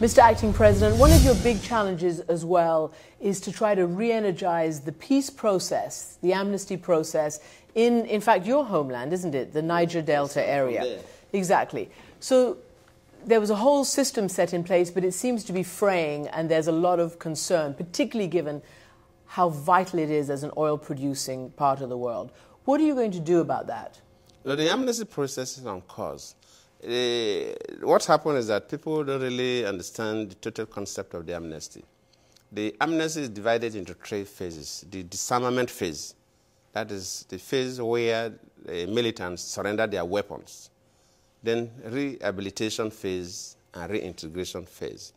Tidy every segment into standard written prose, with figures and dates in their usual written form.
Mr. Acting President, one of your big challenges as well is to try to re-energize the peace process, the amnesty process, in fact, your homeland, isn't it? The Niger Delta area. Exactly. So there was a whole system set in place, but it seems to be fraying, and there's a lot of concern, particularly given how vital it is as an oil-producing part of the world. What are you going to do about that? Well, the amnesty process is on course. What happened is that people don't really understand the total concept of the amnesty. The amnesty is divided into 3 phases. The disarmament phase, that is the phase where the militants surrender their weapons. Then rehabilitation phase and reintegration phase.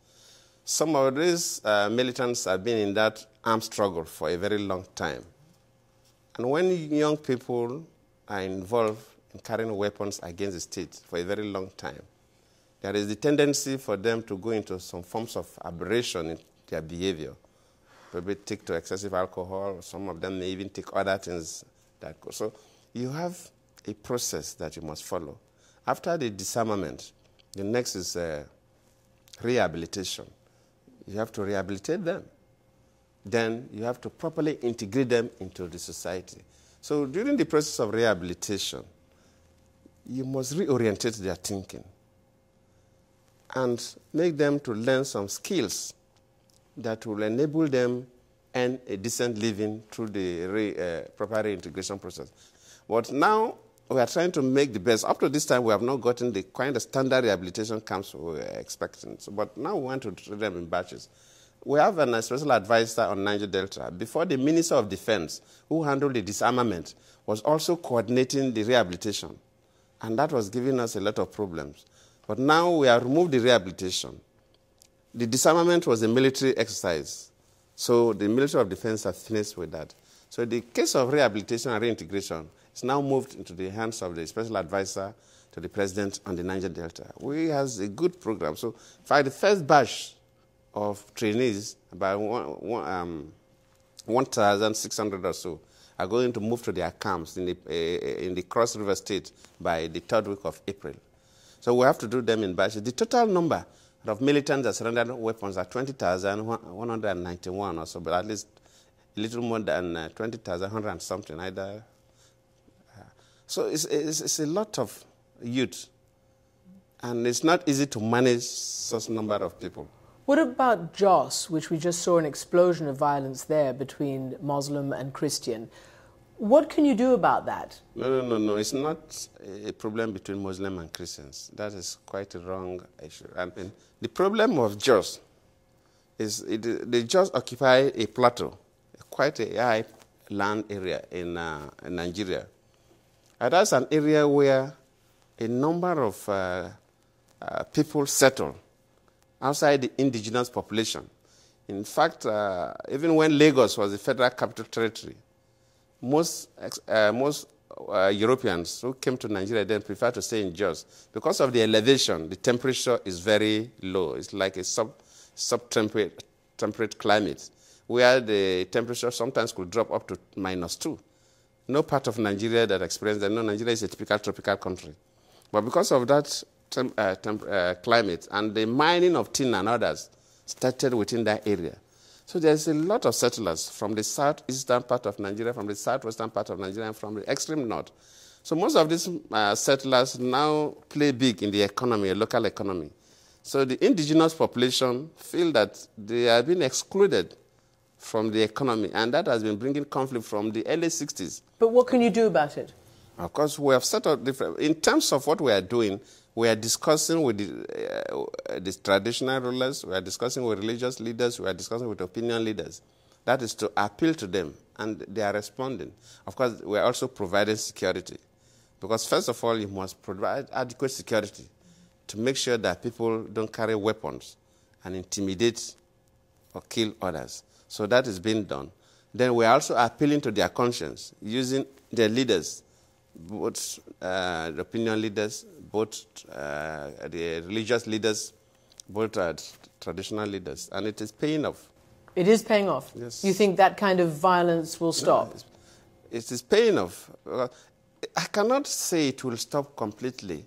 Some of these militants have been in that armed struggle for a very long time. And when young people are involved in carrying weapons against the state for a very long time, there is the tendency for them to go into some forms of aberration in their behavior. Maybe take to excessive alcohol, some of them may even take other things that go. So you have a process that you must follow. After the disarmament, the next is rehabilitation. You have to rehabilitate them. Then you have to properly integrate them into the society. So during the process of rehabilitation, you must reorientate their thinking and make them to learn some skills that will enable them earn a decent living through the proper reintegration process. But now we are trying to make the best. Up to this time, we have not gotten the kind of standard rehabilitation camps we were expecting. So, but now we want to treat them in batches. We have a special advisor on Niger Delta. Before, the Minister of Defense, who handled the disarmament, was also coordinating the rehabilitation. And that was giving us a lot of problems. But now we have removed the rehabilitation. The disarmament was a military exercise. So the Ministry of Defense has finished with that. So the case of rehabilitation and reintegration is now moved into the hands of the special advisor to the president on the Niger Delta. We have a good program. So for the first batch of trainees, about 1,600 or so, are going to move to their camps in the Cross River State by the 3rd week of April. So we have to do them in batches. The total number of militants that surrendered weapons are 20,191 or so, but at least a little more than 20,100 and something. Either. So it's a lot of youth, and it's not easy to manage such number of people. What about Jos, which we just saw an explosion of violence there between Muslim and Christian? What can you do about that? No. It's not a problem between Muslim and Christians. That is quite a wrong issue. I mean, the problem of Jos is they just occupy a plateau, quite a high land area in Nigeria. And that's an area where a number of people settle outside the indigenous population. In fact, even when Lagos was the federal capital territory, most Europeans who came to Nigeria then prefer to stay in Jos. Because of the elevation, the temperature is very low. It's like a sub-temperate climate, where the temperature sometimes could drop up to -2. No part of Nigeria that experienced that. No, Nigeria is a typical tropical country. But because of that climate and the mining of tin and others started within that area. So there's a lot of settlers from the southeastern part of Nigeria, from the southwestern part of Nigeria, and from the extreme north. So most of these settlers now play big in the economy, a local economy. So the indigenous population feel that they are being excluded from the economy, and that has been bringing conflict from the early 60s. But what can you do about it? Of course, we have set up different... In terms of what we are doing, we are discussing with the traditional rulers, we are discussing with religious leaders, we are discussing with opinion leaders. That is to appeal to them, and they are responding. Of course, we are also providing security. Because first of all, you must provide adequate security to make sure that people don't carry weapons and intimidate or kill others. So that is being done. Then we are also appealing to their conscience, using their leaders, both the opinion leaders, both the religious leaders, both traditional leaders. And it is paying off. It is paying off? Yes. You think that kind of violence will stop? No, it is paying off. I cannot say it will stop completely,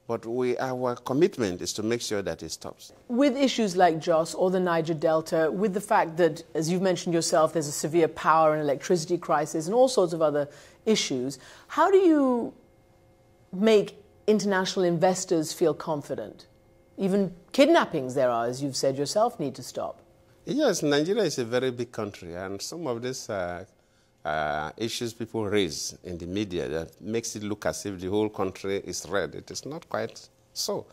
But our commitment is to make sure that it stops. With issues like Jos or the Niger Delta, with the fact that, as you've mentioned yourself, there's a severe power and electricity crisis and all sorts of other issues, how do you make international investors feel confident? Even kidnappings there are, as you've said yourself, need to stop. Yes, Nigeria is a very big country, and some of these issues people raise in the media that makes it look as if the whole country is red. It is not quite so.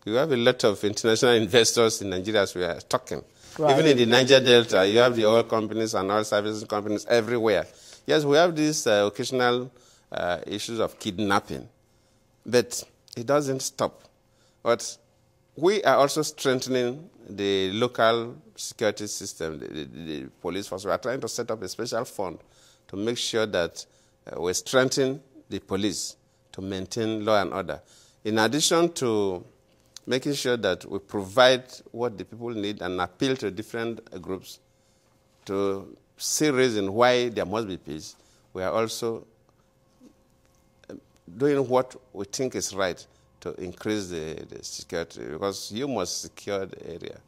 You have a lot of international investors in Nigeria as we are talking. Right. Even in the Niger Delta, you have the oil companies and oil services companies everywhere. Yes, we have these occasional issues of kidnapping, but it doesn't stop. But we are also strengthening the local security system, the police force. We are trying to set up a special fund to make sure that we strengthen the police to maintain law and order. In addition to making sure that we provide what the people need and appeal to different groups to see reason why there must be peace, we are also doing what we think is right to increase the security, because you must secure the area.